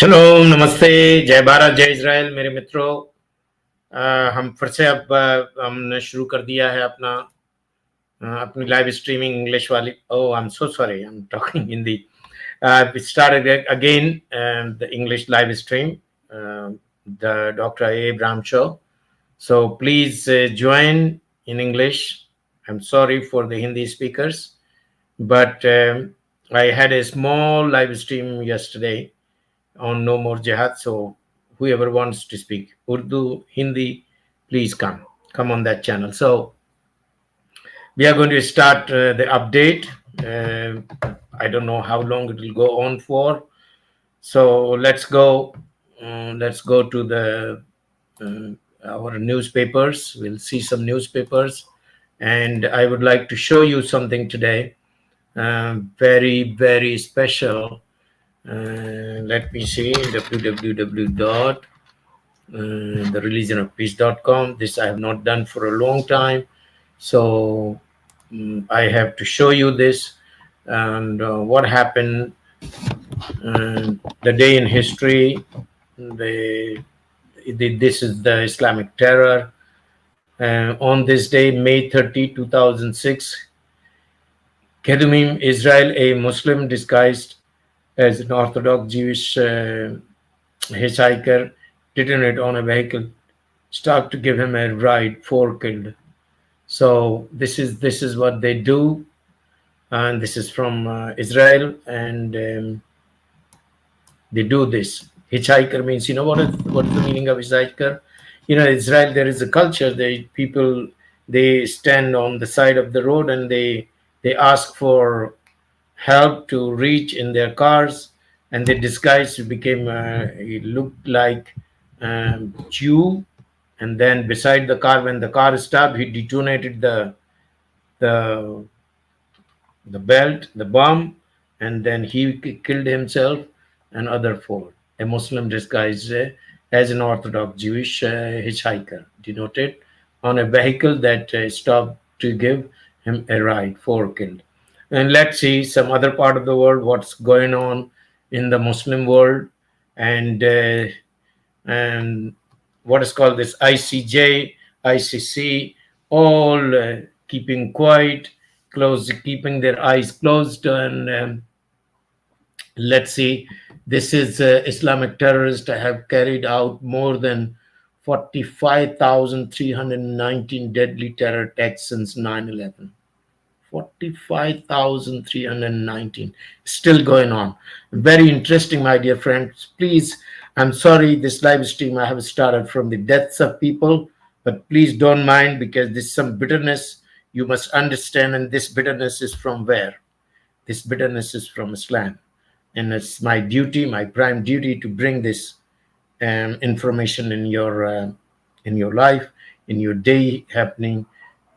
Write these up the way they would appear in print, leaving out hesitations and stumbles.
शलोम, नमस्ते, जय भारत, जय इजराइल मेरे मित्रों। हम फिर से अब हमने शुरू कर दिया है अपनी लाइव स्ट्रीमिंग इंग्लिश वाली। Oh, I am so sorry, I am talking Hindi. We started again the English live stream, the Dr. A. Abraham show. So please join in English. I'm sorry for the Hindi speakers, but I had a small live stream yesterday on No More Jihad. So whoever wants to speak Urdu, Hindi, please come on that channel. So we are going to start the update. I don't know how long it will go on for. So let's go. Let's go to the our newspapers. We'll see some newspapers, and I would like to show you something today. Very special. Let me see, www.thereligionofpeace.com. This I have not done for a long time, so I have to show you this and what happened the day in history. This is the Islamic terror. On this day, May 30, 2006, Kedumim, Israel, a Muslim disguised as an Orthodox Jewish hitchhiker, detonated on a vehicle, stopped to give him a ride, 4 killed. So this is what they do, and this is from Israel, and they do this. Hitchhiker means, you know what is the meaning of hitchhiker? You know, Israel, there is a culture. They stand on the side of the road and they ask for help to reach in their cars, and they disguised to became he looked like Jew, and then beside the car, when the car stopped, he detonated the belt, the bomb, and then he killed himself and other 4. A Muslim disguised as an Orthodox Jewish hitchhiker, denoted on a vehicle that stopped to give him a ride, 4 killed. And let's see some other part of the world, what's going on in the Muslim world, and what is called this ICJ, ICC, all keeping quiet, keeping their eyes closed. And let's see, this is Islamic terrorists have carried out more than 45,319 deadly terror attacks since 9/11. 45,319 still going on. Very interesting, my dear friends. Please, I'm sorry, this live stream I have started from the deaths of people, but please don't mind, because there's some bitterness you must understand, and this bitterness is from where? This bitterness is from Islam, and it's my duty, my prime duty, to bring this information in your life, in your day happening,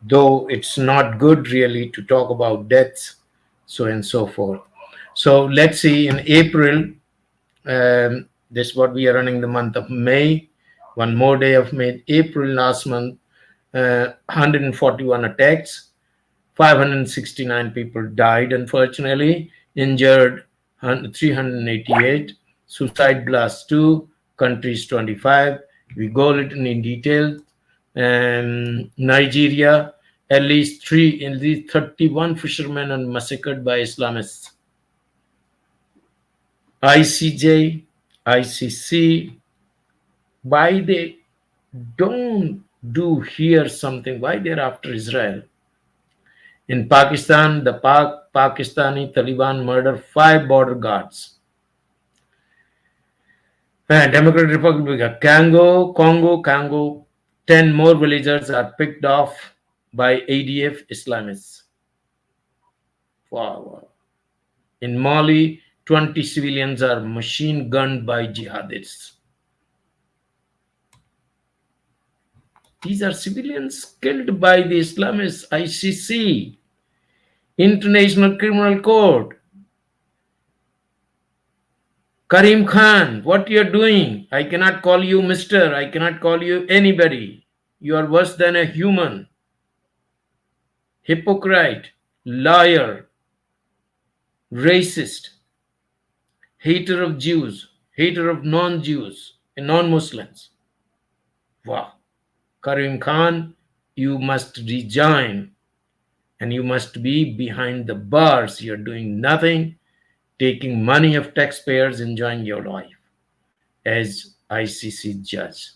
though it's not good really to talk about deaths, so and so forth. So let's see, in April, this is what we are running the month of May, one more day of May. April last month, 141 attacks, 569 people died, unfortunately, injured 388, suicide blast 2, countries 25. We go a little in detail. Nigeria, at least 31 fishermen are massacred by Islamists. ICJ, ICC, why they don't do here something? Why they're after Israel? In Pakistan, the Pakistani Taliban murdered 5 border guards. Democratic Republic of Congo, 10 more villagers are picked off by ADF Islamists. Wow. In Mali, 20 civilians are machine gunned by jihadists. These are civilians killed by the Islamists. ICC, International Criminal Court. Karim Khan, what you're doing? I cannot call you Mr. I cannot call you anybody. You are worse than a human. Hypocrite, liar, racist, hater of Jews. hater of non-Jews and non-Muslims. Wow. Karim Khan, you must resign and you must be behind the bars. You're doing nothing, taking money of taxpayers, enjoying your life as ICC judge.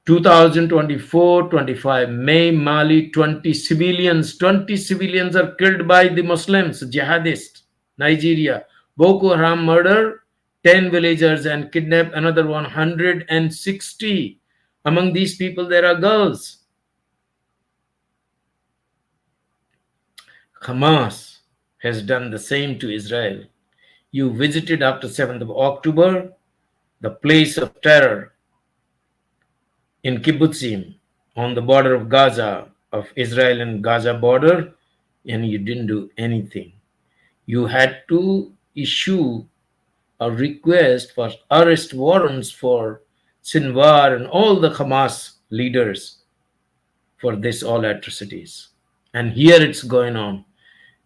2024-25 May, Mali, 20 civilians are killed by the Muslims, jihadists. Nigeria, Boko Haram murder 10 villagers and kidnap another 160. Among these people, there are girls. Hamas has done the same to Israel. You visited after 7th of October, the place of terror in Kibbutzim on the border of Gaza, of Israel and Gaza border, and you didn't do anything. You had to issue a request for arrest warrants for Sinwar and all the Hamas leaders for this all atrocities. And here it's going on.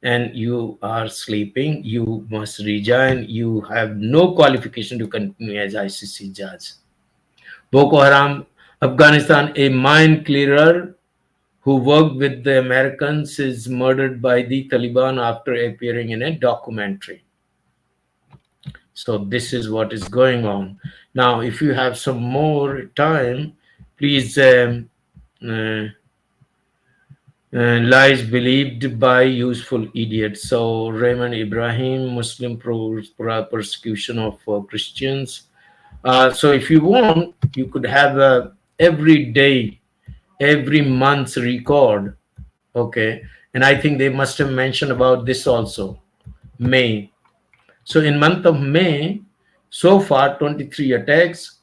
And you are sleeping, you must resign, you have no qualification to continue as ICC judge. Boko Haram, Afghanistan, a mine clearer who worked with the Americans is murdered by the Taliban after appearing in a documentary. So this is what is going on. Now, if you have some more time, please lies believed by useful idiots. So Raymond Ibrahim, Muslim persecution of Christians. So if you want, you could have a every day, every month's record. Okay. And I think they must have mentioned about this also. May. So in month of May, so far 23 attacks,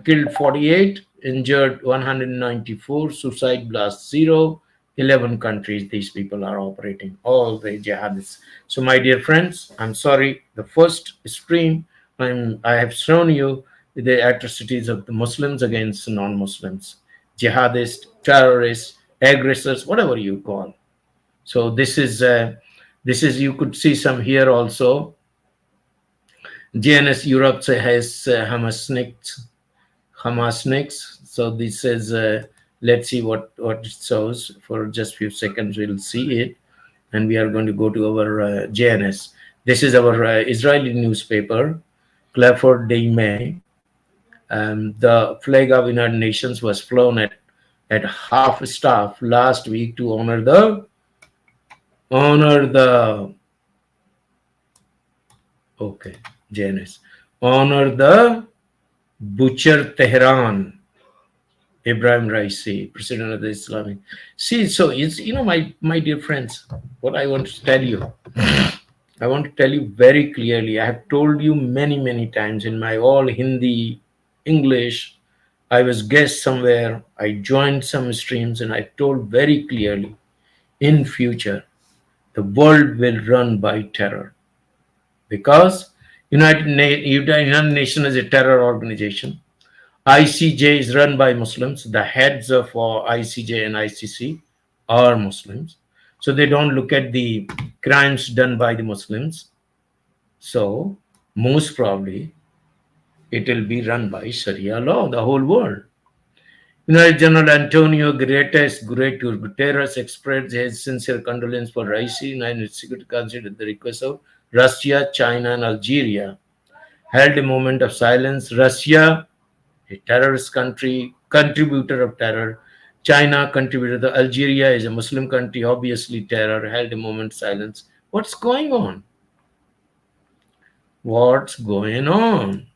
killed 48, injured 194, suicide blast 0, 11 countries these people are operating, all the jihadists. So my dear friends, I'm sorry, the first stream I have shown you the atrocities of the Muslims against non-Muslims, jihadists, terrorists, aggressors, whatever you call. So this is you could see some here also. JNS Europe has Hamasniks. So this is let's see what it shows. For just few seconds we'll see it, and we are going to go to our JNS. This is our Israeli newspaper, Clifford Day May. The flag of United Nations was flown at half staff last week to honor the okay, JNS, honor the butcher Tehran, Ibrahim Raisi, president of the Islamic. See, so it's, my dear friends, what I want to tell you. I want to tell you very clearly. I have told you many, many times in my all Hindi, English. I was guest somewhere. I joined some streams, and I told very clearly, in future, the world will run by terror, because United Nations is a terror organization. ICJ is run by Muslims. The heads of ICJ and ICC are Muslims. So they don't look at the crimes done by the Muslims. So most probably it will be run by Sharia law, the whole world. United General Antonio Guterres expressed his sincere condolence for Raisi. United Security considered the request of Russia, China, and Algeria. Held a moment of silence. Russia, a terrorist country, contributor of terror. China, contributor. Algeria is a Muslim country, obviously terror. Held a moment of silence. What's going on? What's going on?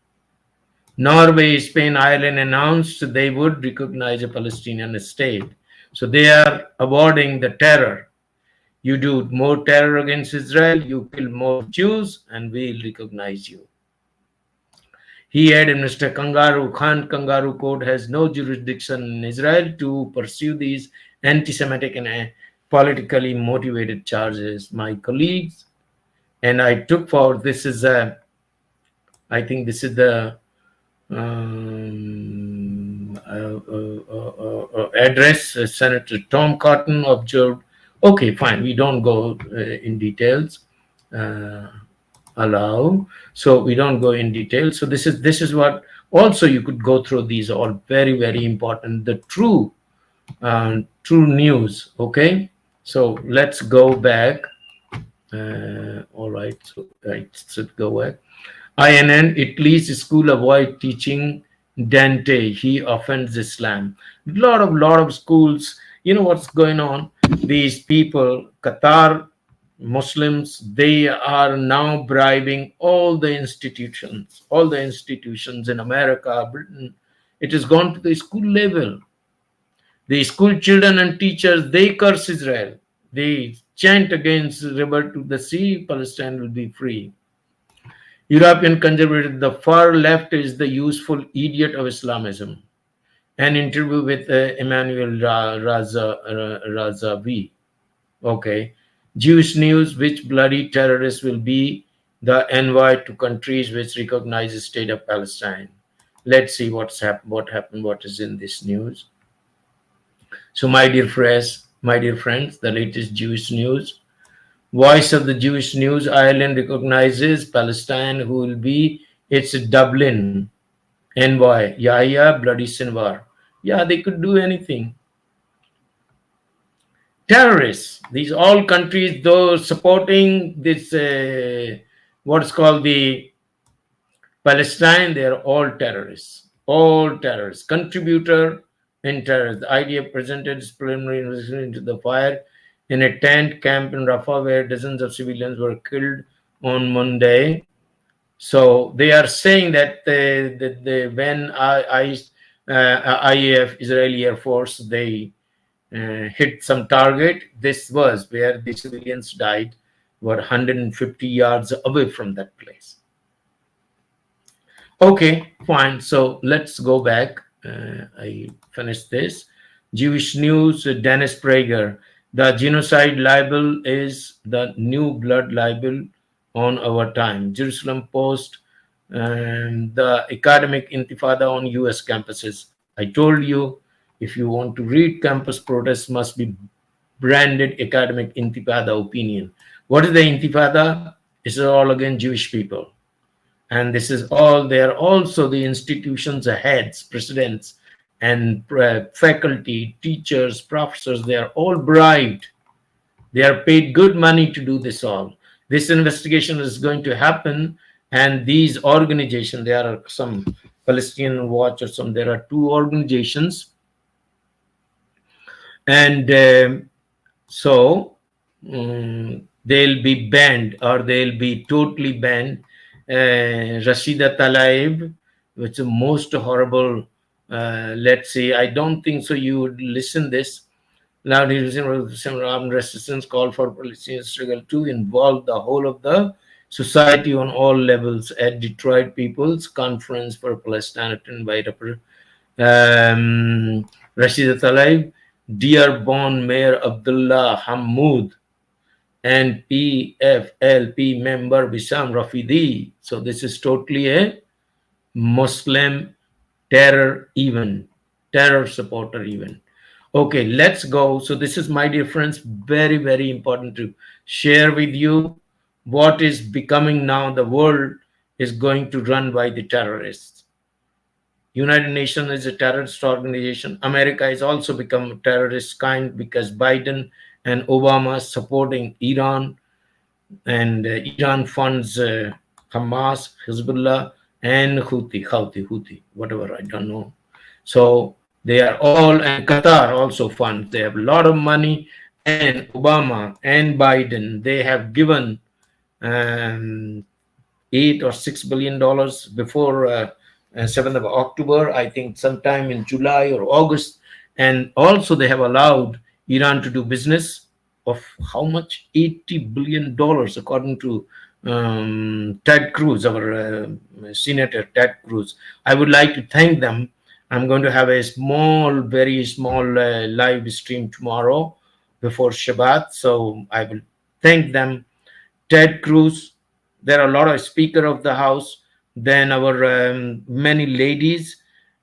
Norway, Spain, Ireland announced they would recognize a Palestinian state. So they are avoiding the terror. You do more terror against Israel, you kill more Jews, and we'll recognize you. He added, Mr. Khan Kangaroo Court has no jurisdiction in Israel to pursue these anti-Semitic and politically motivated charges. My colleagues, and I took forward, this is the address. Senator Tom Cotton observed. Okay, fine. We don't go in details. allow. So we don't go in detail. So this is what also you could go through. These are all very, very important. The true news. Okay. So let's go back. All right. So I should go back. INN, Italy's school avoid teaching Dante. He offends Islam. Lot of schools. You know what's going on? These people, Qatar Muslims, they are now bribing all the institutions in America, Britain. It has gone to the school level. The school children and teachers, they curse Israel. They chant against river to the sea, Palestine will be free. European conservative, the far left is the useful idiot of Islamism. An interview with Emmanuel Razavi. Okay. Jewish news, which bloody terrorists will be the envoy to countries which recognize the state of Palestine. Let's see what happened, what is in this news. So my dear friends, the latest Jewish news. Voice of the Jewish News, Ireland recognizes Palestine, who will be its Dublin envoy. Yahya Bloody Sinwar. Yeah, they could do anything. Terrorists, these all countries, though supporting this, what's called the Palestine, they are all terrorists. All terrorists. Contributor in terrorists. The idea presented is preliminary investigation into the fire in a tent camp in Rafah where dozens of civilians were killed on Monday. So they are saying that when IAF, Israeli Air Force, they hit some target, this was where the civilians died, were 150 yards away from that place. Okay, fine. So let's go back. I finished this. Jewish news, Dennis Prager. The genocide libel is the new blood libel on our time. Jerusalem Post, the academic intifada on US campuses. I told you, if you want to read campus protests, must be branded academic intifada opinion. What is the intifada? It's all against Jewish people. And this is all, they are also the institutions' heads, presidents, and faculty, teachers, professors, they are all bribed. They are paid good money to do this all. This investigation is going to happen, and these organizations, there are some Palestinian Watch or some, there are two organizations, and so they'll be banned, or they'll be totally banned. Rashida Tlaib, which is the most horrible, let's say, I don't think so you would listen this. Now, armed resistance call for Palestinian struggle to involve the whole of the society on all levels at Detroit People's Conference for Palestine attended by Rashida Tlaib, Dearborn Mayor Abdullah Hammoud, and PFLP member Wissam Rafidi. So this is totally a Muslim terror event, terror supporter event. Okay, let's go. So this is, my dear friends, very, very important to share with you what is becoming now. The world is going to run by the terrorists. United Nations is a terrorist organization. America has also become a terrorist kind because Biden and Obama supporting Iran, and Iran funds Hamas, Hezbollah, and Houthi, whatever, I don't know. So they are all, and Qatar also funds. They have a lot of money, and Obama and Biden, they have given $8 or $6 billion before 7th of October, I think sometime in July or August. And also they have allowed Iran to do business of how much? $80 billion, according to Ted Cruz, our Senator Ted Cruz. I would like to thank them. I'm going to have a very small live stream tomorrow before Shabbat. So I will thank them. Ted Cruz, there are a lot of Speaker of the House, then our many ladies,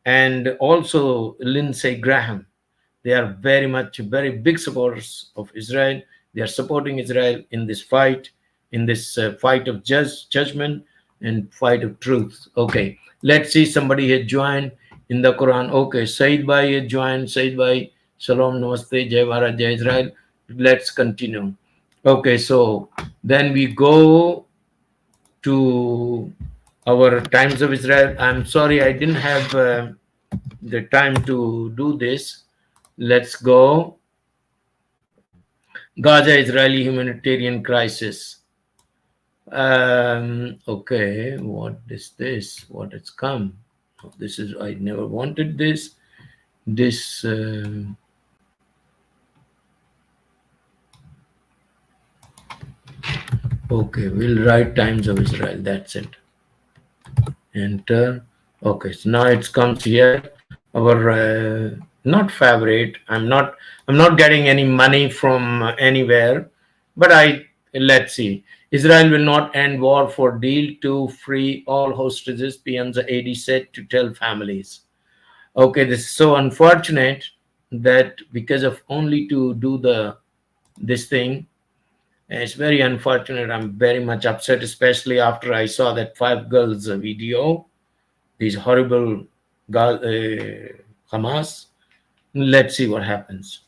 and also Lindsey Graham. They are very big supporters of Israel. They are supporting Israel in this fight in this fight of judgment and fight of truth. Okay, let's see, somebody had joined in the Quran. Okay, Said Bhai had joined. Said Bhai, Shalom, Namaste, Jai Bharat, Jai Israel. Let's continue. Okay, so then we go to our Times of Israel. I'm sorry, I didn't have the time to do this. Let's go. Gaza Israeli humanitarian crisis. Okay, what is this? What has come? This is, I never wanted this. This. Okay, we'll write Times of Israel. That's it. Enter. Okay, so now it comes here. Our not favorite. I'm not getting any money from anywhere, but let's see. Israel will not end war for deal to free all hostages. Pianza AD said to tell families. Okay, this is so unfortunate that because of only to do this thing. It's very unfortunate. I'm very much upset, especially after I saw that 5 girls video, these horrible Hamas. Let's see what happens.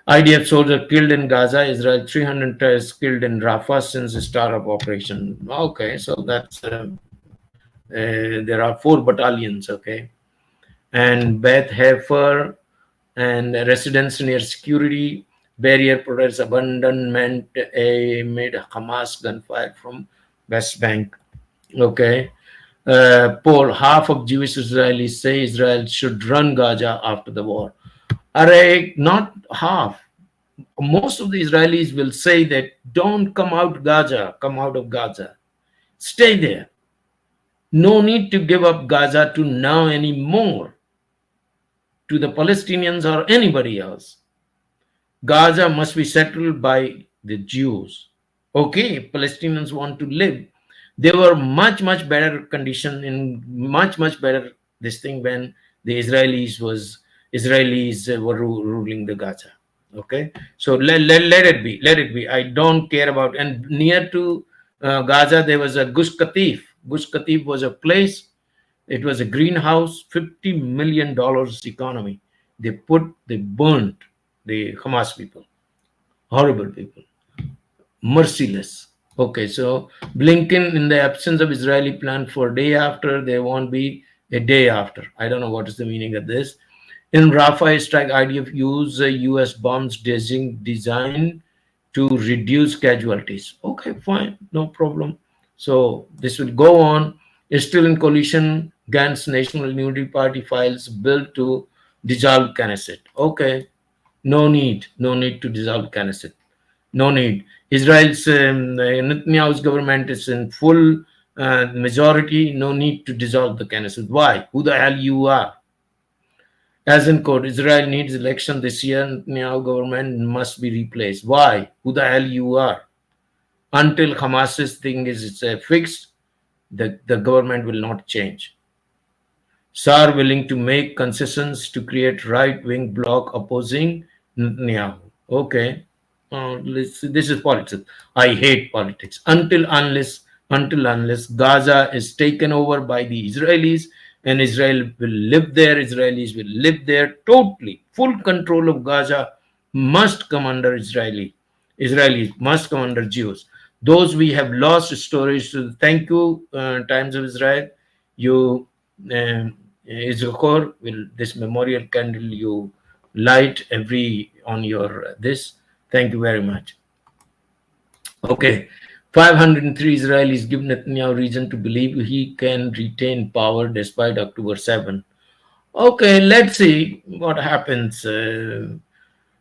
IDF soldier killed in Gaza, Israel 300 terrorists killed in Rafah since the start of operation. Okay, so that's there are 4 battalions. Okay, and Beth Heifer and residents near security barrier protests abandonment amid Hamas gunfire from West Bank. Okay. Poll, half of Jewish Israelis say Israel should run Gaza after the war. Not half. Most of the Israelis will say that don't come out of Gaza. Stay there. No need to give up Gaza to now anymore, to the Palestinians or anybody else. Gaza must be settled by the Jews. Okay, Palestinians want to live. They were much better condition, in much better this thing when the Israelis were ruling the Gaza. Okay, so let it be. I don't care about. And near to Gaza there was a Gush Katif. Gush Katif was a place. It was a greenhouse, $50 million economy. They burnt the Hamas people, horrible people, merciless. Okay, so Blinken, in the absence of Israeli plan for day after, there won't be a day after. I don't know what is the meaning of this. In Rafah strike, IDF use US bombs designed to reduce casualties. Okay, fine, no problem. So this will go on. Is still in coalition. Gantz National Unity Party files bill to dissolve Knesset. Okay, no need to dissolve Knesset. No need. Israel's Netanyahu's government is in full majority. No need to dissolve the Knesset. Why? Who the hell you are? As in quote, Israel needs election this year. Netanyahu government must be replaced. Why? Who the hell you are? Until Hamas's thing is fixed, the government will not change. Saar willing to make concessions to create right-wing bloc opposing Netanyahu. Okay. This is politics. I hate politics. Unless Gaza is taken over by the Israelis and Israel will live there, Israelis will live there totally. Full control of Gaza must come under Israelis must come under Jews. Those we have lost stories. So thank you, Times of Israel. You, Izchor, will this memorial candle you light every on your this. Thank you very much. Okay, 503 Israelis give Netanyahu reason to believe he can retain power despite October 7. Okay, let's see what happens.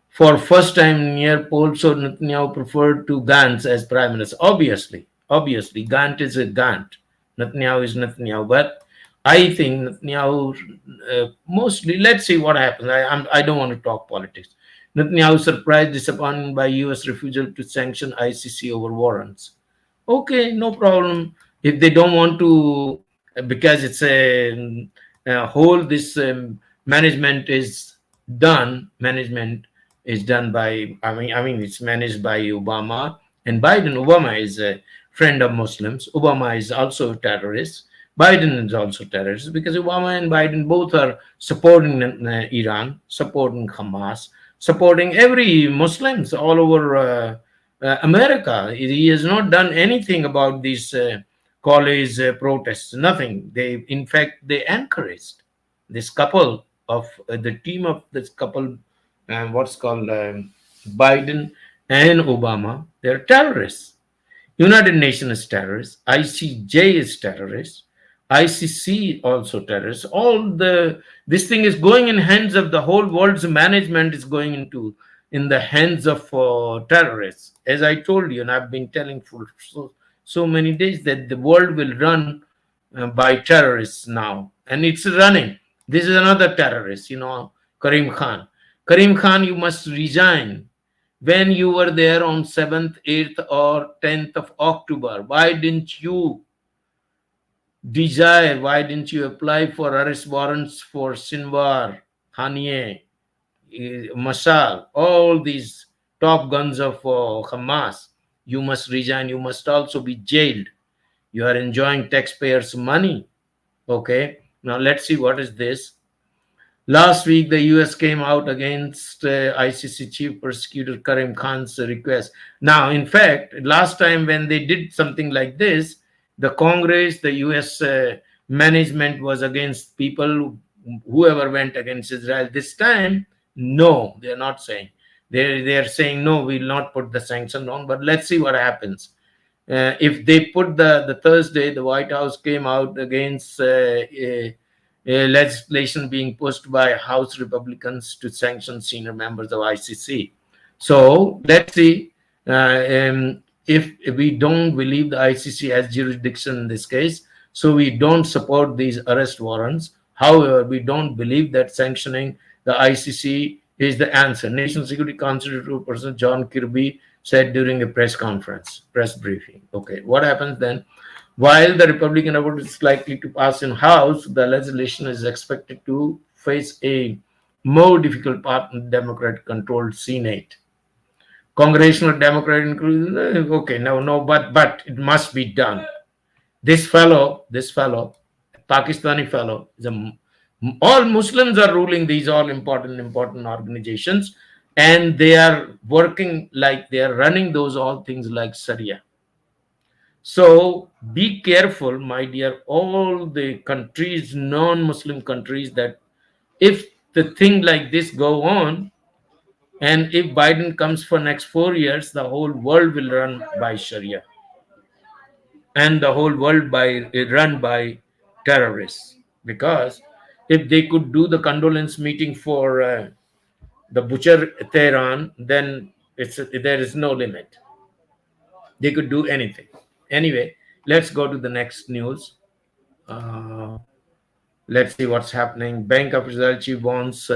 For first time near poll, so Netanyahu preferred to Gantz as prime minister. Obviously, Gantz is a Gantz. Netanyahu is Netanyahu. But I think Netanyahu mostly. Let's see what happens. I don't want to talk politics. Netanyahu surprised disappointed by U.S. refusal to sanction ICC over warrants. Okay, no problem. If they don't want to, because it's a whole this management is done. Management is done by. I mean, it's managed by Obama And Obama is a friend of Muslims. Obama is also a terrorist. Biden is also a terrorist because Obama and Biden both are supporting Iran, supporting Hamas, supporting every Muslims all over America. He has not done anything about these college protests. Nothing. They, in fact, they encouraged this couple of the team of this couple, what's called Biden and Obama. They're terrorists. United Nations is terrorist. ICJ is terrorist. ICC also terrorist. All the this thing is going in hands of the whole world's management is going into in the hands of terrorists. As I told you, and I've been telling for so many days that the world will run by terrorists now, and it's running. This is another terrorist, Karim Khan. Karim Khan, you must resign when you were there on 7th, 8th, or 10th of October. Why didn't you desire? Why didn't you apply for arrest warrants for Sinwar, Haniyeh, Mashal, all these top guns of Hamas? You must resign. You must also be jailed. You are enjoying taxpayers' money. Okay. Now let's see what is this. Last week, the US came out against ICC chief prosecutor Karim Khan's request. Now, in fact, last time when they did something like this, the Congress, the US management was against people, whoever went against Israel. This time, no, they're not saying. They're saying, no, we'll not put the sanction on, but let's see what happens. If they put the Thursday, the White House came out against legislation being pushed by House Republicans to sanction senior members of ICC. So let's see if we don't believe the ICC has jurisdiction in this case, so we don't support these arrest warrants. However, we don't believe that sanctioning the ICC is the answer. National Security Council person John Kirby said during a press briefing. Okay, what happens then? While the Republican vote is likely to pass in House, the legislation is expected to face a more difficult path in Democrat-controlled Senate. Congressional Democrat includes okay, no, but it must be done. This fellow, Pakistani fellow, all Muslims are ruling these all important organizations, and they are working like they are running those all things like Sharia. So be careful, my dear, all the countries, non-Muslim countries, that if the thing like this go on, and if Biden comes for next 4 years, the whole world will run by Sharia, and the whole world run by terrorists. Because if they could do the condolence meeting for the butcher Tehran, then there is no limit. They could do anything. Anyway, let's go to the next news. Let's see what's happening. Bank of Israel chief wants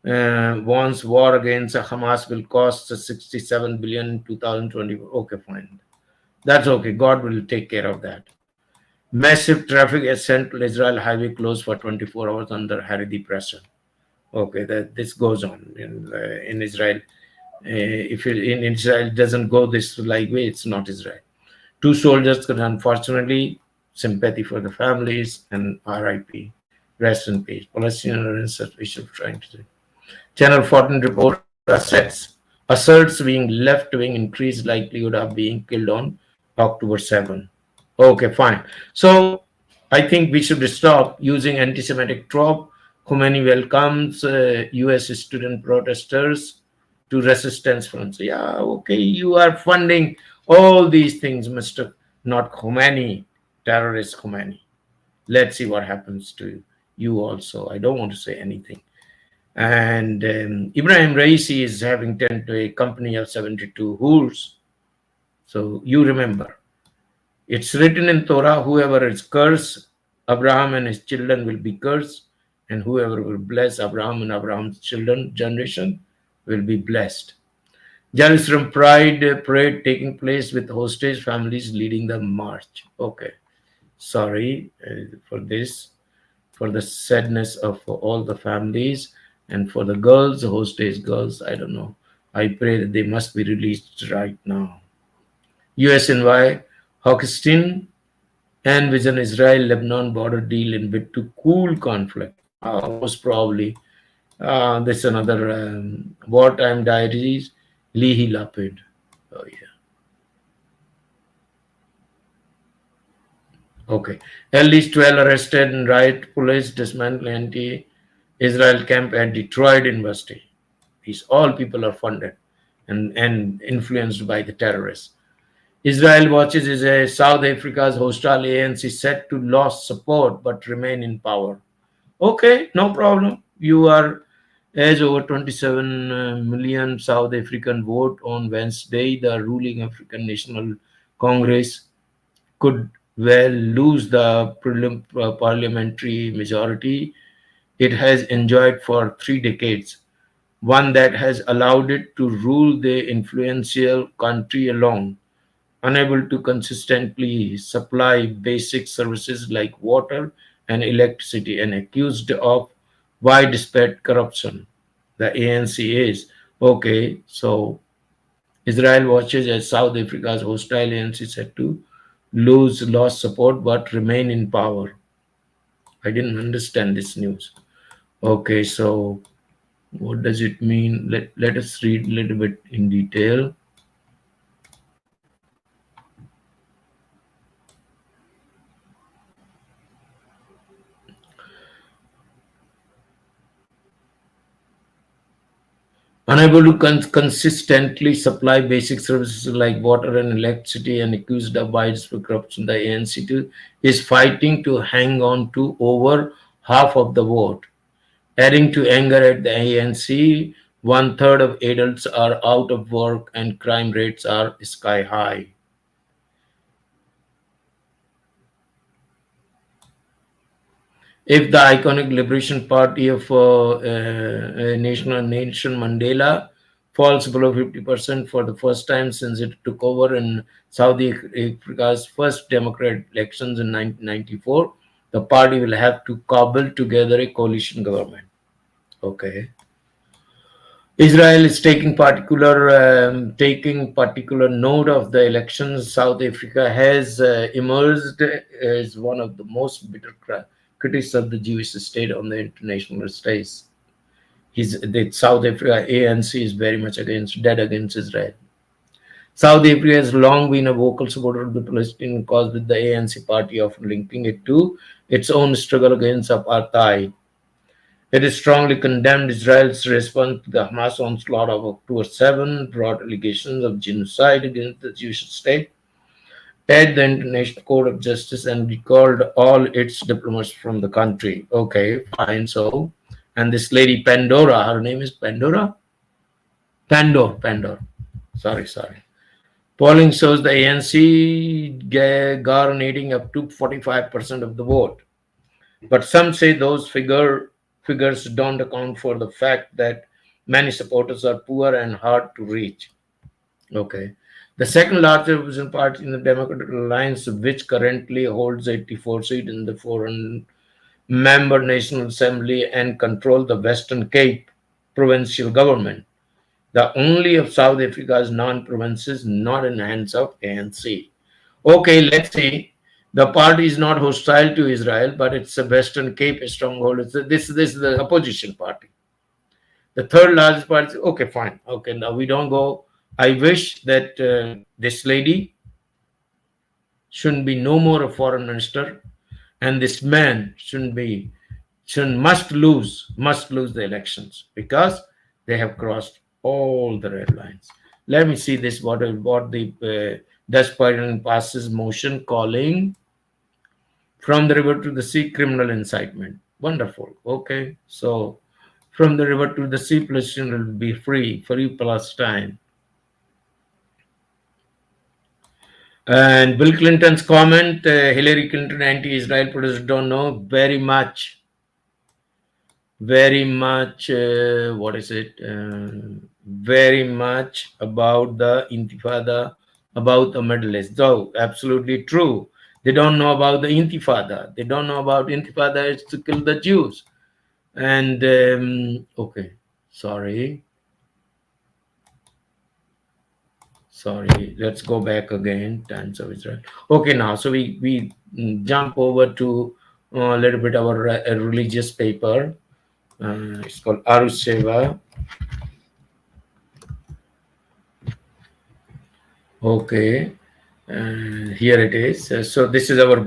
wants war against Hamas will cost 67 billion in 2024. Okay, fine. That's okay. God will take care of that. Massive traffic at Central Israel highway closed for 24 hours under Haredi pressure. Okay, this goes on in Israel. If in Israel doesn't go this like way, it's not Israel. Two soldiers got unfortunately. Sympathy for the families and RIP. Rest in peace. Palestinian are in such trying to do. Channel 14 report asserts being left wing increased likelihood of being killed on October 7. Okay, fine. So I think we should stop using anti-Semitic trope. Khomeini welcomes US student protesters to resistance front. So yeah, okay, you are funding all these things, Mr. Not Khomeini, terrorist Khomeini. Let's see what happens to you also. I don't want to say anything. And Ibrahim Raisi is having turned to a company of 72 hools. So you remember, it's written in Torah, whoever is cursed, Abraham and his children will be cursed, and whoever will bless Abraham and Abraham's children, generation, will be blessed. Jerusalem Pride parade taking place with hostage families leading the march. Okay, sorry for this, for the sadness of all the families, and for the girls, hostage girls, I don't know. I pray that they must be released right now. USNY Hawkstein and Vision Israel Lebanon border deal in bid to cool conflict. Most probably. This another wartime diaries. Lehi Lapid. Oh, yeah. Okay. At least 12 arrested in riot. Police dismantle anti-Israel camp at Detroit University. These all people are funded and influenced by the terrorists. Israel watches is a South Africa's hostile ANC set to lose support but remain in power. Okay, no problem. You are as over 27 million South African vote on Wednesday. The ruling African National Congress could well lose the parliamentary majority it has enjoyed for 3 decades, one that has allowed it to rule the influential country alone, unable to consistently supply basic services like water and electricity, and accused of widespread corruption. The ANC is okay. So Israel watches as South Africa's hostile ANC set to lose lost support but remain in power. I didn't understand this news. Okay, so what does it mean? Let us read a little bit in detail. Unable to consistently supply basic services like water and electricity and accused of widespread corruption, the ANC is fighting to hang on to over half of the vote. Adding to anger at the ANC, one-third of adults are out of work and crime rates are sky high. If the iconic Liberation Party of Nation Mandela falls below 50% for the first time since it took over in South Africa's first democratic elections in 1994, the party will have to cobble together a coalition government. Okay. Israel is taking particular note of the elections. South Africa has emerged as one of the most bitter critics of the Jewish state on the international stage. The South Africa ANC is very much dead against Israel. South Africa has long been a vocal supporter of the Palestinian cause, with the ANC party often linking it to its own struggle against apartheid. It has strongly condemned Israel's response to the Hamas onslaught of October 7, brought allegations of genocide against the Jewish state at the International Court of Justice, and recalled all its diplomats from the country. Okay, fine. So, and this lady Pandora, her name is Pandora? Pandor. Sorry. Polling shows the ANC garnering up to 45% of the vote. But some say those figures don't account for the fact that many supporters are poor and hard to reach. Okay. The second largest opposition party in the Democratic Alliance, which currently holds 84 seats in the 400-member National Assembly and control the Western Cape provincial government, the only of South Africa's non-provinces not in the hands of ANC. Okay, let's see. The party is not hostile to Israel, but it's a Western Cape stronghold. This is the opposition party. The third largest party. Okay, fine. Okay, now we don't go. I wish that this lady shouldn't be no more a foreign minister, and this man must lose the elections because they have crossed all the red lines. Let me see this. What the Dutch Parliament passes motion calling from the river to the sea criminal incitement. Wonderful. Okay, so from the river to the sea, Palestine will be free Palestine. And Bill Clinton's comment, Hillary Clinton anti-Israel protesters don't know very much, very much about the Intifada, about the Middle East. So, absolutely true. They don't know about the Intifada. They don't know about Intifada is to kill the Jews. And, okay, sorry. Sorry, let's go back again. Times of Israel. Okay, now so we jump over to a little bit our religious paper. It's called Arusheva. Okay, here it is. So this is our.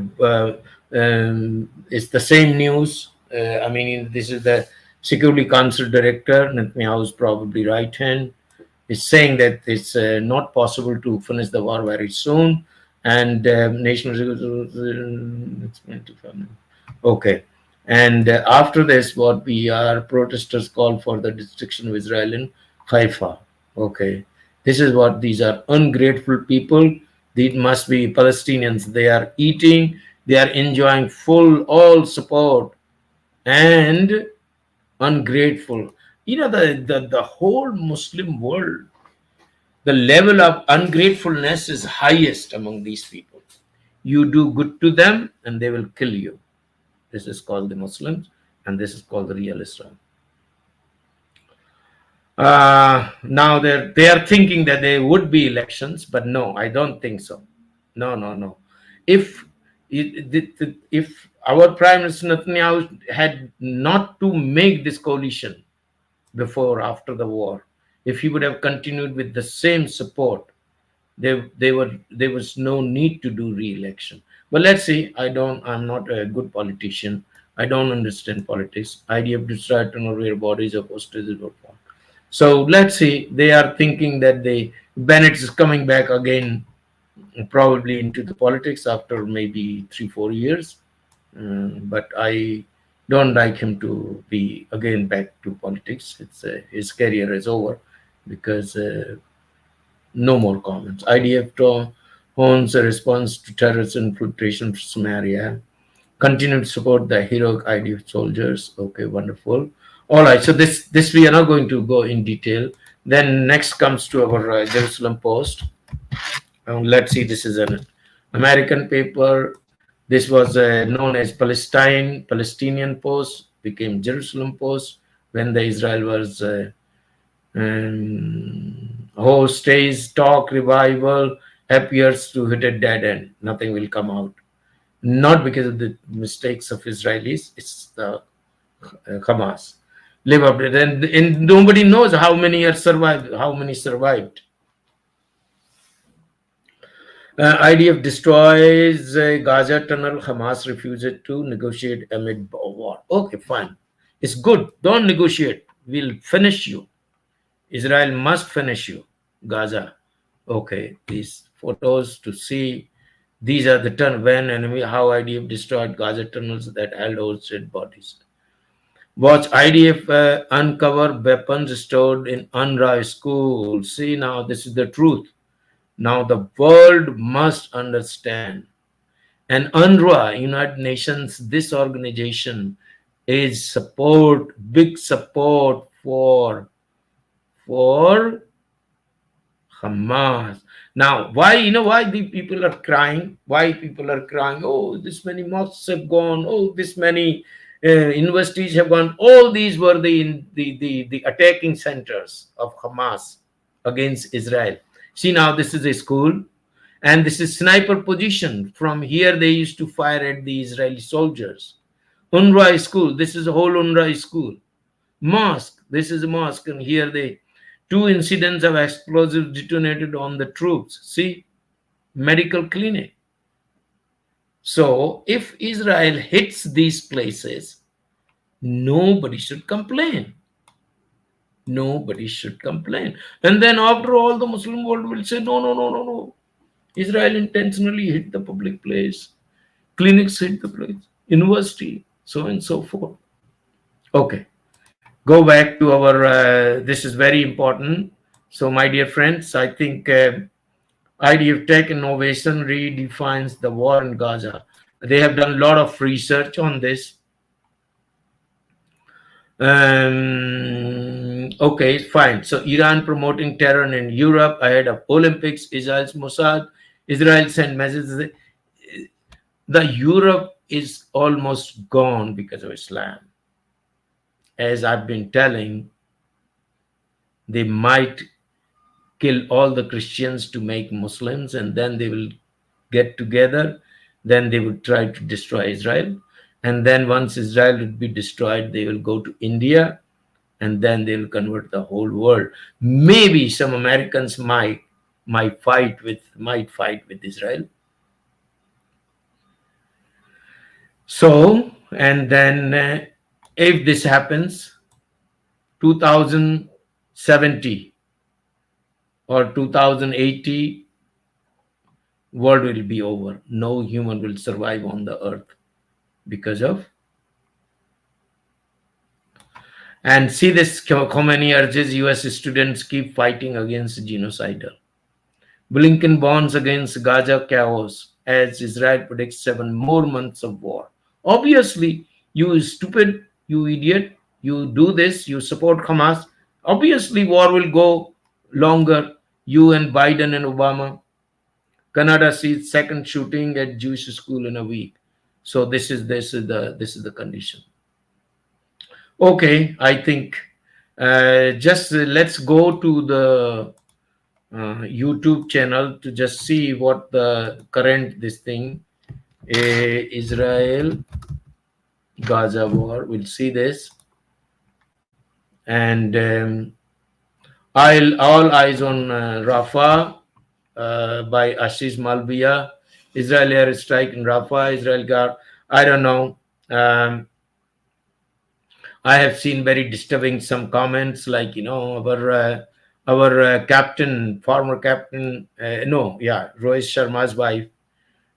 It's the same news. I mean, this is the Security Council Director, Netanyahu's probably right hand, is saying that it's not possible to finish the war very soon, and national. Okay, and after this, what we are protesters call for the destruction of Israel in Haifa. Okay, this is what these are ungrateful people. These must be Palestinians. They are eating. They are enjoying full all support and ungrateful. You know the whole Muslim world, the level of ungratefulness is highest among these people. You do good to them and they will kill you. This is called the Muslims, and this is called the real Islam. Now they are thinking that there would be elections, but no, I don't think so. No, no, no. If if our Prime Minister Netanyahu had not to make this coalition before after the war, if he would have continued with the same support, there was no need to do re-election. But let's see. I'm not a good politician. I don't understand politics. IDF destroyed to know where bodies of hostages were found. So let's see. They are thinking that Bennett is coming back again, probably into the politics after maybe 3-4 years. But I don't like him to be again back to politics. His career is over because no more comments. IDF owns a response to terrorist infiltration from Samaria. Continue to support the heroic IDF soldiers. Okay, wonderful. All right, so this we are not going to go in detail. Then next comes to our Jerusalem Post. Let's see, this is an American paper. This was known as Palestinian Post, became Jerusalem Post when the Israel was stays talk revival appears to hit a dead end. Nothing will come out. Not because of the mistakes of Israelis, it's the Hamas. Live up to it. And nobody knows how many are survived, how many survived. IDF destroys Gaza tunnel. Hamas refuses to negotiate amid war. Okay, fine. It's good. Don't negotiate. We'll finish you. Israel must finish you. Gaza. Okay, these photos to see. These are the when enemy, how IDF destroyed Gaza tunnels that held hostage bodies. Watch IDF uncover weapons stored in UNRWA schools. See, now this is the truth. Now the world must understand. And UNRWA, United Nations, this organization is big support for Hamas. Now, why the people are crying? Why people are crying? Oh, this many mosques have gone. Oh, this many universities have gone. All these were the attacking centers of Hamas against Israel. See, now this is a school, and this is sniper position. From here, they used to fire at the Israeli soldiers. UNRWA school. This is a whole UNRWA school. Mosque. This is a mosque, and here two incidents of explosives detonated on the troops. See, medical clinic. So if Israel hits these places, nobody should complain. Nobody should complain. And then after all, the Muslim world will say, no, no, no, no, no. Israel intentionally hit the public place. Clinics hit the place. University, so and so forth. Okay. Go back to our, this is very important. So my dear friends, I think IDF Tech Innovation redefines the war in Gaza. They have done a lot of research on this. Okay, fine. So Iran promoting terror in Europe ahead of Olympics. Israel's Mossad. Israel sent messages. The Europe is almost gone because of Islam. As I've been telling, they might kill all the Christians to make Muslims, and then they will get together. Then they would try to destroy Israel. And then once Israel would be destroyed, they will go to India, and then they will convert the whole world. Maybe some Americans might fight with Israel. So, and then if this happens, 2070 or 2080, world will be over. No human will survive on the earth because of. And see this, Khomeini urges US students keep fighting against genocidal. Blinken warns against Gaza chaos as Israel predicts 7 more months of war. Obviously, you stupid, you idiot, you do this, you support Hamas. Obviously, war will go longer. You and Biden and Obama. Canada sees second shooting at Jewish school in a week. So this is the condition. Okay, I think just let's go to the YouTube channel to just see what the current this thing Israel Gaza war. We'll see this, and all eyes on Rafah by Ashish Malviya. Israel air strike in Rafah. Israel got, I don't know. I have seen very disturbing some comments like, our captain, former captain, Rohit Sharma's wife.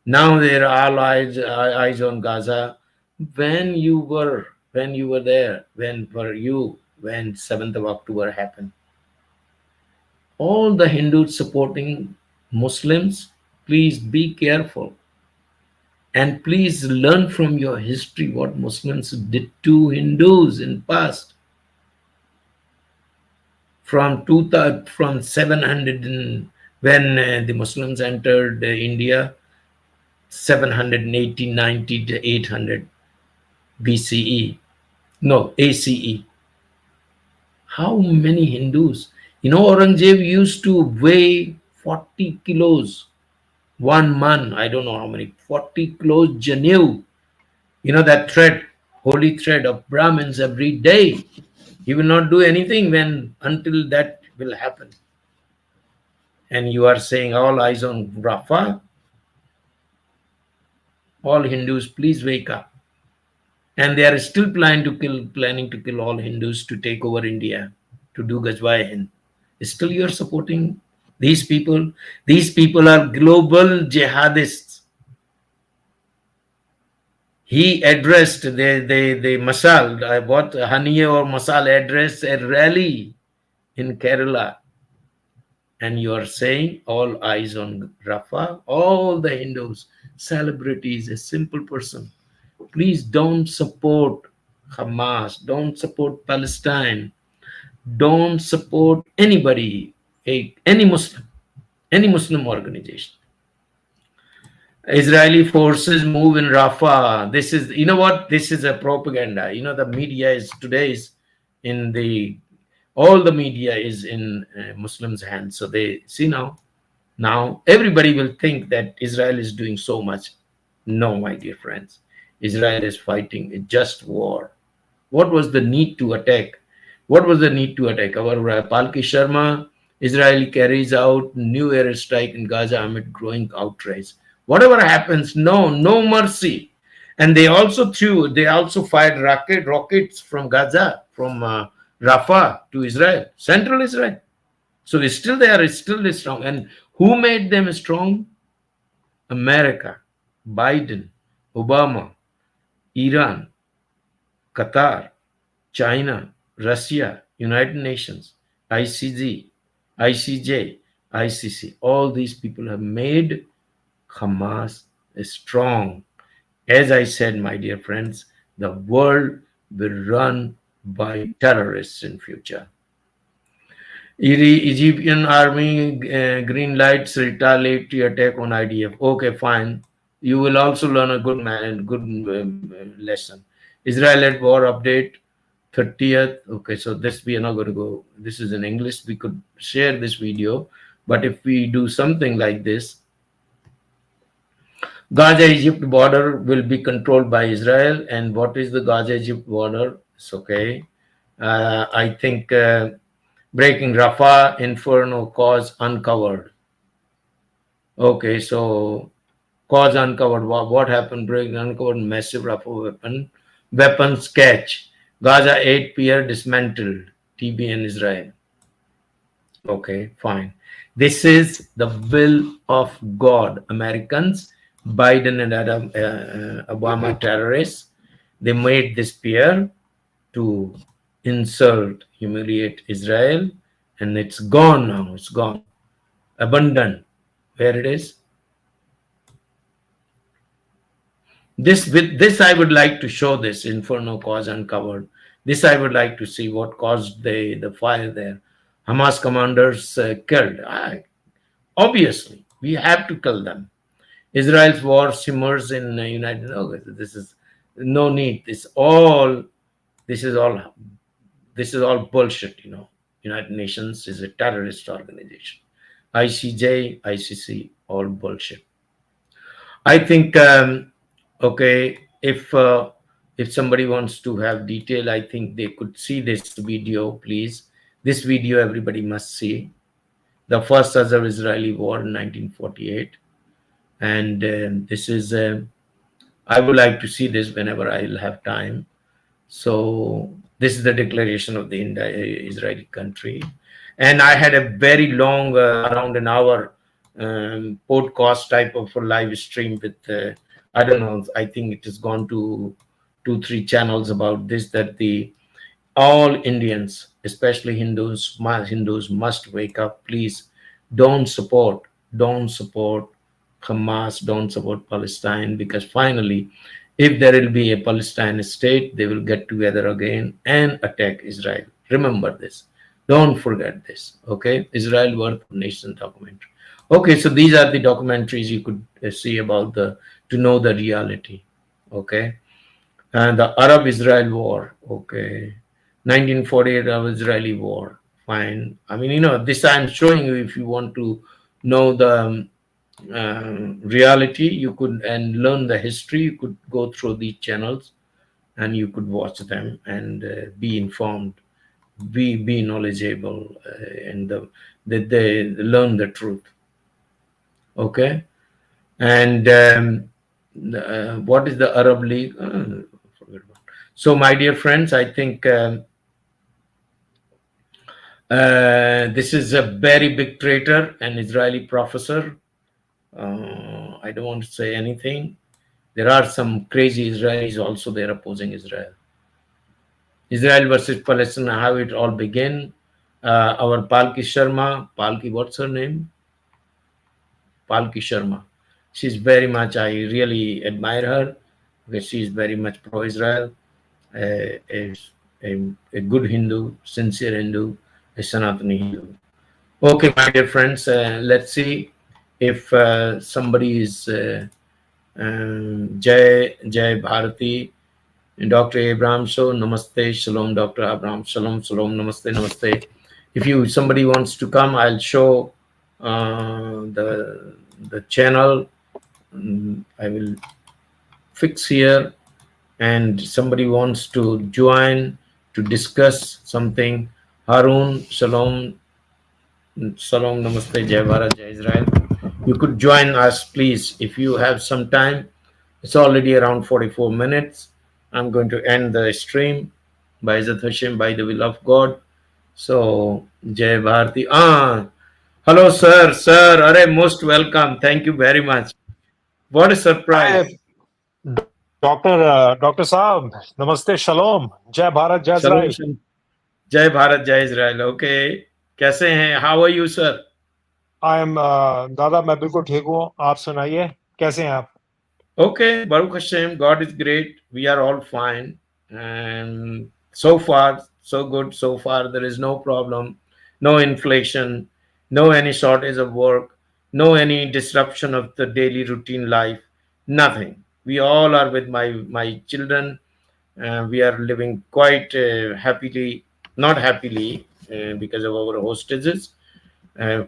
Now they're all eyes on Gaza. When you were there, when 7th of October happened, all the Hindus supporting Muslims, please be careful. And please learn from your history what Muslims did to Hindus in past. From 700 when the Muslims entered India, 780, 90 to 800 BCE. No, ACE. How many Hindus? Aurangzeb used to weigh 40 kilos. 1 man, I don't know how many, 40 kilos Janu. That thread, holy thread of Brahmins every day. He will not do anything until that will happen. And you are saying all eyes on Rafah? All Hindus, please wake up. And they are still planning to kill all Hindus to take over India, to do Gajwa Hind. Still you are supporting these people. These people are global jihadists. He addressed the Masal, what Haniye or Masal addressed a rally in Kerala. And you are saying all eyes on Rafah, all the Hindus, celebrities, a simple person. Please don't support Hamas, don't support Palestine, don't support anybody, any Muslim organization. Israeli forces move in Rafah. This is, this is a propaganda. The media is today's all the media is in Muslims' hands. So they see now everybody will think that Israel is doing so much. No, my dear friends, Israel is fighting a just war. What was the need to attack? What was the need to attack? Our Palki Sharma, Israel carries out new airstrike in Gaza amid growing outrage. Whatever happens, no mercy. And they also fired rockets from Gaza, from Rafah to Israel, central Israel. So it's still there, it's still strong. And who made them strong? America, Biden, Obama, Iran, Qatar, China, Russia, United Nations, ICJ, ICC. All these people have made Hamas strong. As I said, my dear friends, the world will run by terrorists in future. Egyptian army green lights retaliatory attack on IDF. Okay, fine. You will also learn a good lesson. Israel at war update. 30th. Okay, so this we are not going to go. This is in English. We could share this video, but if we do something like this, Gaza Egypt border will be controlled by Israel. And what is the Gaza Egypt border? It's okay. I think breaking Rafah inferno cause uncovered. Okay, so cause uncovered. What happened? Breaking uncovered massive Rafah weapons catch. Gaza 8 pier dismantled. TB in Israel. Okay, fine. This is the will of God. Americans, Biden and Obama terrorists, they made this pier to insult, humiliate Israel, and it's gone now. It's gone. Abandoned. Where it is? This I would like to show this inferno cause uncovered. This I would like to see what caused the fire there. Hamas commanders killed. Obviously, we have to kill them. Israel's war simmers in United. Okay, this is no need. This is all this is all bullshit. United Nations is a terrorist organization. ICJ, ICC, all bullshit. I think okay, if somebody wants to have detail, I think they could see this video, please. This video everybody must see. The first Arab-Israeli war in 1948, and this is. I would like to see this whenever I'll have time. So this is the declaration of the Israeli country, and I had a very long, around an hour, podcast type of a live stream with. I don't know. I think it has gone to 2, 3 channels about this. That the all Indians, especially Hindus must wake up. Please don't support Hamas, don't support Palestine, because finally, if there will be a Palestine state, they will get together again and attack Israel. Remember this. Don't forget this. Okay, Israel Worth of Nation documentary. Okay, so these are the documentaries you could see about to know the reality. Okay, and the Arab-Israel War. Okay, 1948 Arab-Israeli War. Fine. I mean, this I'm showing you. If you want to know the reality, you could, and learn the history, you could go through these channels and you could watch them and be informed, be knowledgeable, and they learn the truth. Okay, and what is the Arab League? So my dear friends, I think this is a very big traitor, an Israeli professor. I don't want to say anything. There are some crazy Israelis also there opposing Israel. Israel versus Palestine, how it all began. Our Palki Sharma, what's her name? Palki Sharma. She's very much, I really admire her because she's very much pro-Israel, a good Hindu, sincere Hindu, a Sanatani Hindu. Okay, my dear friends, let's see if somebody is Jai Bharati, Dr. Abraham. So namaste, shalom, Dr. Abraham, shalom, namaste, namaste. If somebody wants to come, I'll show the channel. I will fix here, and somebody wants to join to discuss something. Harun, shalom, namaste, Jai Bharat, Jai Israel. You could join us, please, if you have some time. It's already around 44 minutes. I'm going to end the stream by Izzat Hashem, by the will of God. So, Jai Bharati. Hello, sir. Are most welcome. Thank you very much. What a surprise. Dr. Saab, Namaste, Shalom, Jai Bharat, Jai Israel. Jai Bharat, Jai Israel. Okay. कैसे हैं? How are you, sir? I am दादा मैं बिल्कुल ठीक हूँ. आप सुनाइए कैसे हैं आप? Okay, Baruch Hashem, God is great. We are all fine, and so far so good. So far there is no problem, no inflation, no any shortage of work, no any disruption of the daily routine life, nothing. We all are with my children. We are living quite happily, not happily, because of our hostages.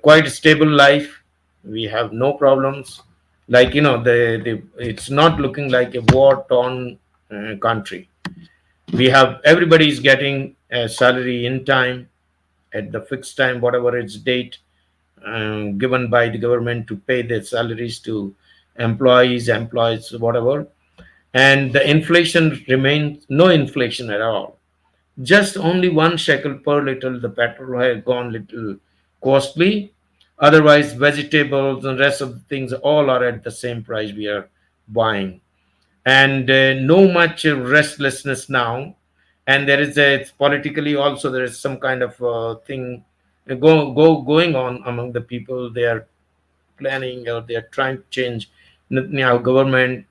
Quite stable life. We have no problems. Like the it's not looking like a war-torn country. We have everybody is getting a salary in time at the fixed time, whatever its date given by the government to pay their salaries to employees, whatever. And the inflation remains no inflation at all. Just only 1 shekel per liter. The petrol has gone little costly. Otherwise, vegetables and rest of the things all are at the same price we are buying, and no much restlessness now. And there is a it's politically also there is some kind of thing going on among the people. They are planning or they are trying to change Netanyahu government.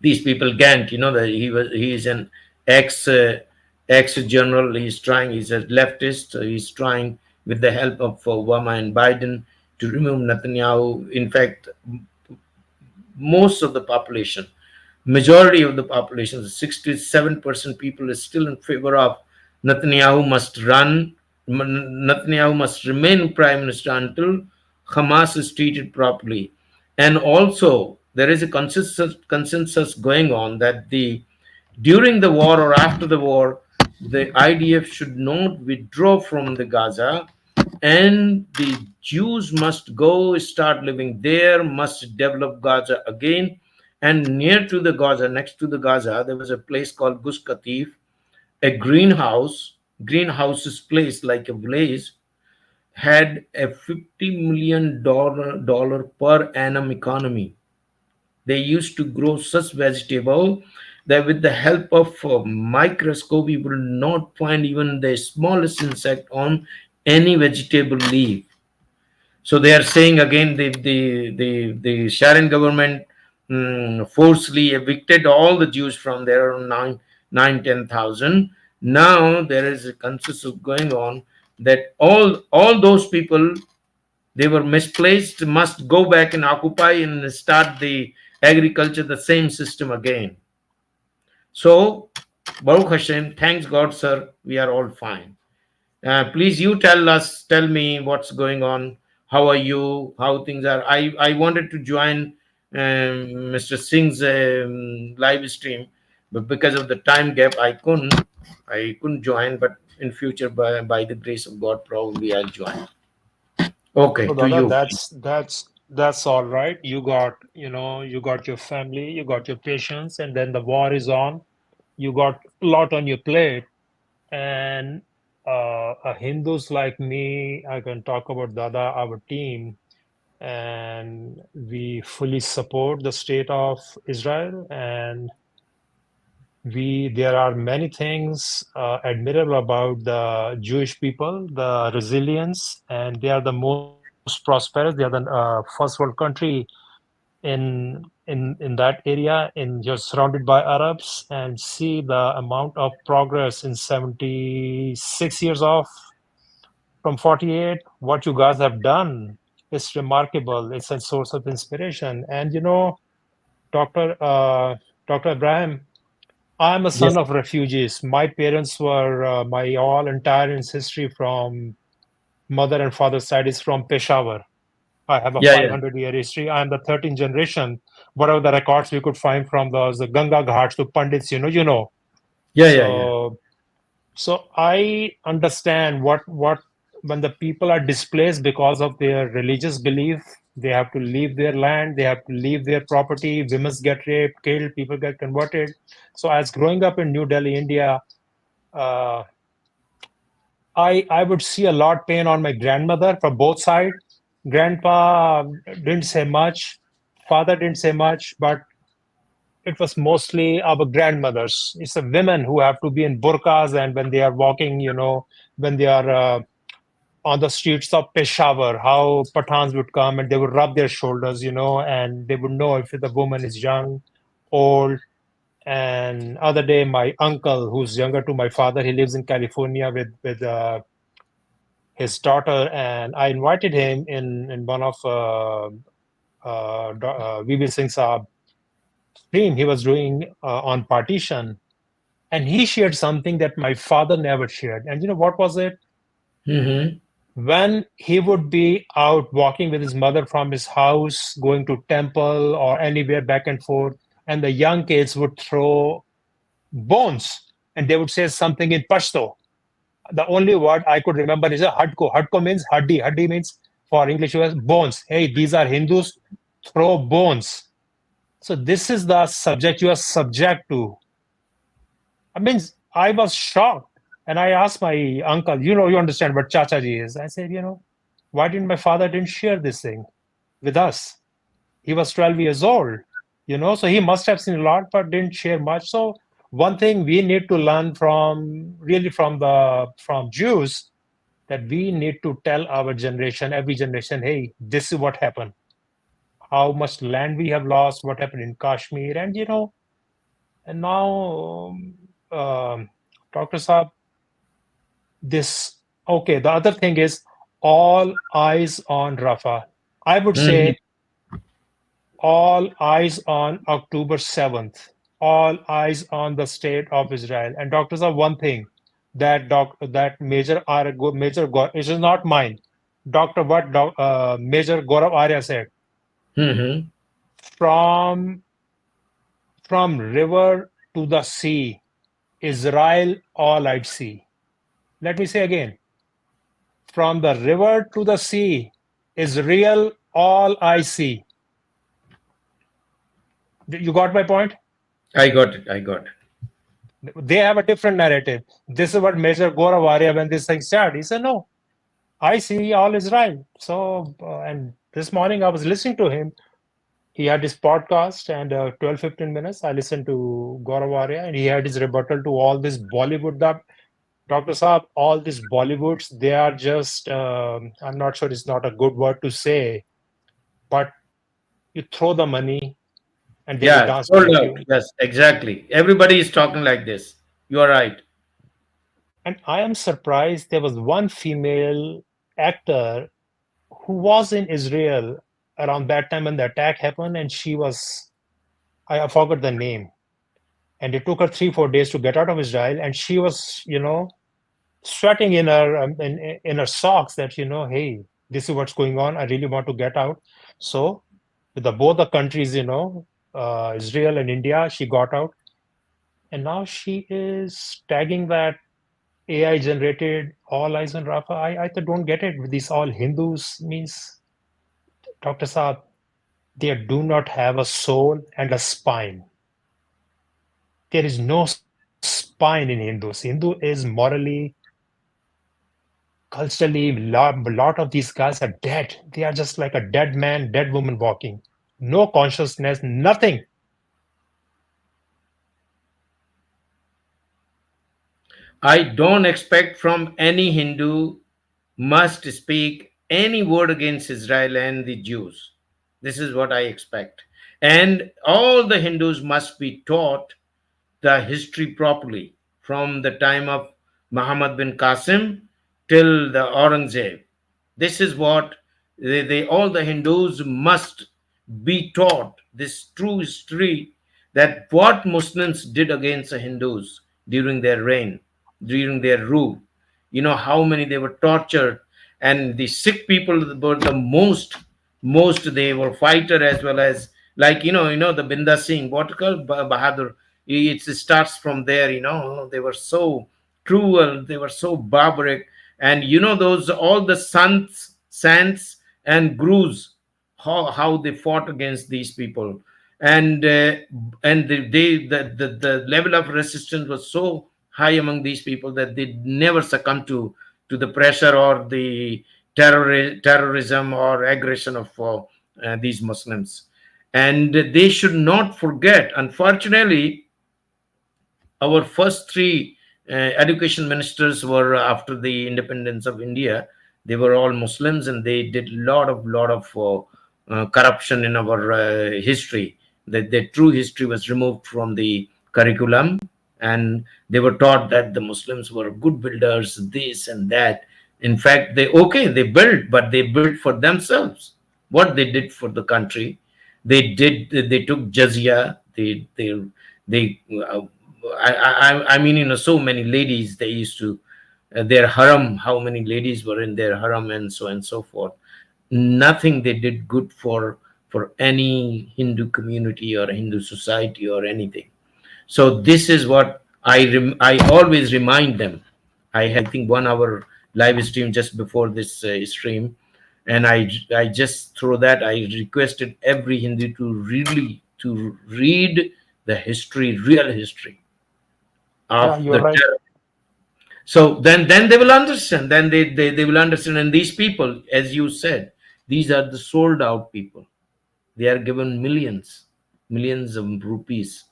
These people Gant, that he is an ex ex general. He's a leftist, so he's trying with the help of Obama and Biden to remove Netanyahu. In fact, most of the population, majority of the population, 67% people is still in favor of Netanyahu must run. Netanyahu must remain prime minister until Hamas is treated properly. And also, there is a consensus going on that the during the war or after the war, the IDF should not withdraw from the Gaza, and the Jews must go start living there, must develop Gaza again. And near to the Gaza, next to the Gaza, there was a place called Gus Katif, a greenhouses place like a village, had a $50 million per annum economy. They used to grow such vegetable that with the help of a microscope, you will not find even the smallest insect on any vegetable leaf. So they are saying again the Sharon government forcibly evicted all the Jews from there, around 10,000. Now there is a consensus going on that all those people, they were misplaced, must go back and occupy and start the agriculture, the same system again. So Baruch Hashem, thanks God, sir, we are all fine. Please, you tell me what's going on. How are you? How things are? I wanted to join Mr. Singh's live stream, but because of the time gap, I couldn't join. But in future, by the grace of God, probably I'll join. Okay, So to Dada, you. that's all right. You got your family, you got your patients, and then the war is on. You got a lot on your plate, and Hindus like me, I can talk about Dada, our team, and we fully support the state of Israel, and we there are many things admirable about the Jewish people, the resilience, and they are the most prosperous. They are the first world country in that area, in just surrounded by Arabs, and see the amount of progress in 76 years of from 48. What you guys have done is remarkable. It's a source of inspiration. And Dr. Dr. Ibrahim, I'm a son Yes. of refugees. My parents were my all entire history from mother and father's side is from Peshawar. I have a Yeah. Yeah. 500-year history. I am the 13th generation. Whatever the records we could find from the Ganga Ghats to Pandits, you know. Yeah. Yeah. Yeah. So I understand what when the people are displaced because of their religious belief, they have to leave their land, they have to leave their property, women get raped, killed, people get converted. So as growing up in New Delhi, India, uh, I would see a lot pain on my grandmother from both sides. Grandpa didn't say much, father didn't say much, but it was mostly our grandmothers. It's the women who have to be in burqas, and when they are walking, when they are on the streets of Peshawar, how Pathans would come and they would rub their shoulders, and they would know if the woman is young, old. And other day, my uncle, who's younger to my father, he lives in California with his daughter, and I invited him in one of VB Singh Saab stream he was doing on partition. And he shared something that my father never shared. And you know what was it? Mm-hmm. When he would be out walking with his mother from his house, going to temple or anywhere back and forth, and the young kids would throw bones and they would say something in Pashto. The only word I could remember is a hadko. Hadko means haddi. Haddi means, for English was bones. Hey, these are Hindus, throw bones. So this is the subject you are subject to. I mean, I was shocked. And I asked my uncle, you understand what Chachaji is. I said, why didn't my father didn't share this thing with us? He was 12 years old, so he must have seen a lot, but didn't share much. So one thing we need to learn from Jews, that we need to tell our generation, every generation, hey, this is what happened, how much land we have lost, what happened in Kashmir, and now, Dr. Saab, this, okay, the other thing is all eyes on Rafah. I would Mm-hmm. say all eyes on October 7th, all eyes on the state of Israel. And doctors are one thing that it is not mine. Major Gaurav Arya said, Mm-hmm. from river to the sea, Israel all I'd see. Let me say again, from the river to the sea, Israel all I see. You got my point? I got it. I got it. They have a different narrative. This is what Major Gaurav Arya, when this thing started, he said, no, I see all Israel. So, and this morning I was listening to him. He had his podcast, and 12, 15 minutes, I listened to Gaurav Arya, and he had his rebuttal to all this Bollywood. Dr. Saab, all these Bollywoods, they are just, I'm not sure, it's not a good word to say, but you throw the money and they will Yeah, dance sold like out. you. Yes, exactly. Everybody is talking like this. You are right. And I am surprised there was one female actor who was in Israel around that time when the attack happened, and I forgot the name. And it took her 3, 4 days to get out of Israel, and she was, sweating in her socks that, hey, this is what's going on. I really want to get out. So, with both the countries, Israel and India, she got out, and now she is tagging that AI generated all eyes on Rafa. I don't get it. These all Hindus means, Dr. Saab, they do not have a soul and a spine. There is no spine in Hindus. Hindu is morally, culturally, lot of these guys are dead. They are just like a dead man, dead woman walking. No consciousness, nothing. I don't expect from any Hindu must speak any word against Israel and the Jews. This is what I expect. And all the Hindus must be taught the history properly from the time of Muhammad bin Qasim till the Aurangzeb. This is what they all the Hindus must be taught this true history, that what Muslims did against the Hindus during their reign, during their rule. You know how many they were tortured, and the Sikh people were the most they were fighter, as well as, like, the Binda Singh, what called Bahadur. It starts from there. They were so cruel, they were so barbaric. And those all the saints and gurus, how they fought against these people. And the level of resistance was so high among these people that they never succumbed to the pressure or the terrorism or aggression of these Muslims. And they should not forget, unfortunately, our first three education ministers were, after the independence of India, they were all Muslims, and they did lot of corruption in our history. The true history was removed from the curriculum, and they were taught that the Muslims were good builders, this and that. In fact, they built, but they built for themselves. What they did for the country, they took jizya, they I mean, so many ladies they used to their haram, how many ladies were in their haram, and so forth. Nothing they did good for any Hindu community or Hindu society or anything. So this is what I always remind them. I had, I think, 1 hour live stream just before this stream, and I just through that I requested every Hindu to really to read the history, real history Yeah, of you're the right. terror. So then they will understand. Then they will understand. And these people, as you said, these are the sold out people. They are given millions of rupees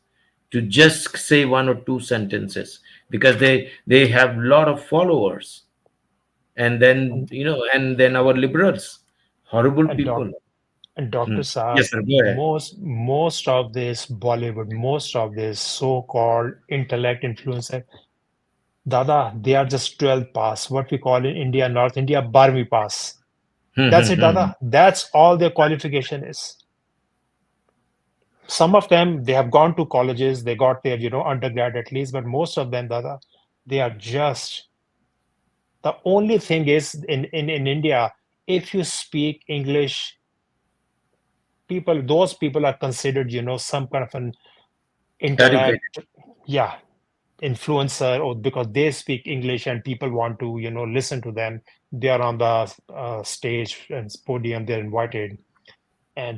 to just say 1 or 2 sentences because they have a lot of followers. And then, And, and then our liberals, horrible and doc people. and Hmm. Dr. Yes, Saab, sir, go ahead. most of this Bollywood, most of this so-called intellect influencer, Dada, they are just 12 pass, what we call in India, North India, 12 pass. Hmm, That's hmm, it, hmm. Dada. That's all their qualification is. Some of them, they have gone to colleges, they got their, undergrad at least, but most of them, Dada, they are just, the only thing is in India, if you speak English, those people are considered, some kind of an Educated. intellect, yeah, influencer, or because they speak English and people want to, listen to them. They are on the stage and podium, they're invited. And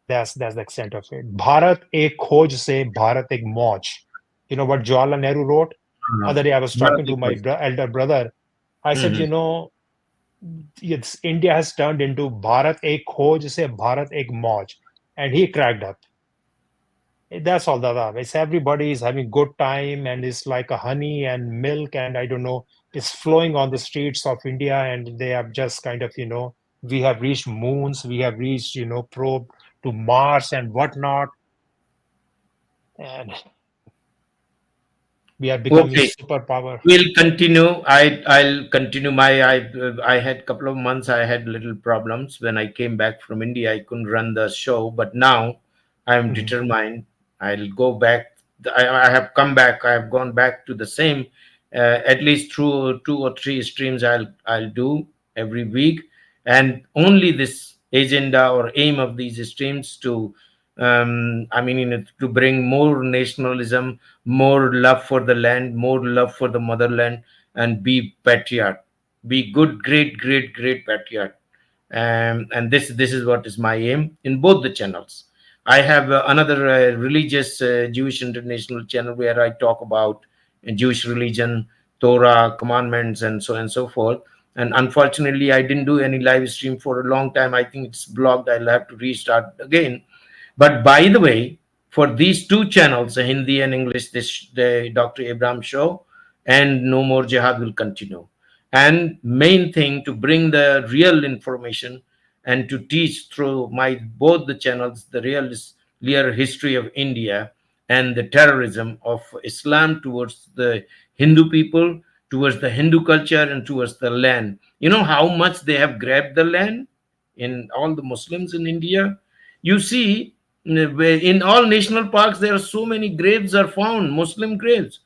that's the extent of it. Bharat ek khoj se Bharat ek mauj. You know what Jawaharlal Nehru wrote? Uh, Other day I was Bharat talking to my equals. elder brother. I said, Hmm, it's India has turned into Bharat ek khoj se Bharat ek mauj. And he cracked up. That's all, Dada. It's everybody is having good time and it's like a honey and milk and I don't know, it's flowing on the streets of India and they have just kind of, we have reached moons, we have reached, probe to Mars and whatnot, and we are becoming okay. superpower. We'll continue. I'll continue my I had couple of months. I had little problems when I came back from India. I couldn't run the show, but now I'm Mhm. determined. I'll go back. I have come back. I have gone back to the same. At least through 2 or 3 streams I'll do every week, and only this agenda or aim of these streams to I mean, to bring more nationalism, more love for the land, more love for the motherland, and be patriot, be good, great patriot. And this is what is my aim in both the channels. I have another religious Jewish international channel where I talk about Jewish religion, Torah, commandments, and so forth. And unfortunately, I didn't do any live stream for a long time. I think it's blocked. I'll have to restart again. But by the way, for these 2 channels, the Hindi and English, this the Dr. Abraham show and No More Jihad will continue. And main thing to bring the real information and to teach through my both the channels the real history of India and the terrorism of Islam towards the Hindu people, towards the Hindu culture, and towards the land. You know how much they have grabbed the land in all the Muslims in India. You see, in all national parks, there are so many graves are found, Muslim graves,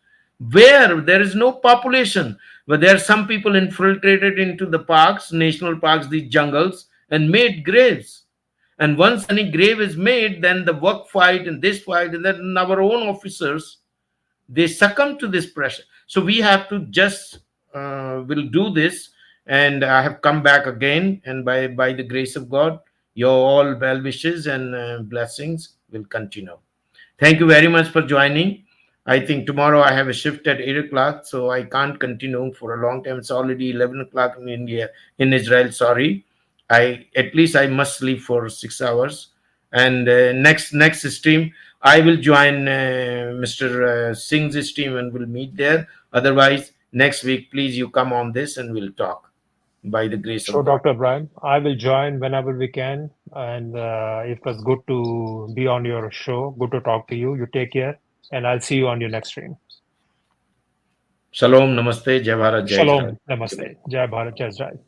where there is no population, but there are some people infiltrated into the parks, national parks, these jungles, and made graves. And once any grave is made, then the work fight and this fight, and then our own officers they succumb to this pressure. So we have to just will do this. And I have come back again, and by the grace of God, your all well wishes and blessings will continue. Thank you very much for joining. I think tomorrow I have a shift at 8 o'clock, so I can't continue for a long time. It's already 11 o'clock in India, in Israel. Sorry, I at least I must sleep for 6 hours. And next stream, I will join Mr. Singh's stream and we'll meet there. Otherwise, next week, please you come on this and we'll talk by the grace of Sure, God. Dr. Brian. I will join whenever we can. And it was good to be on your show. Good to talk to you. You take care. And I'll see you on your next stream. Shalom, namaste, Jai Bharat, Jai Shalom. Israel. Thank you. Namaste. Jai Bharat. Jai Israel.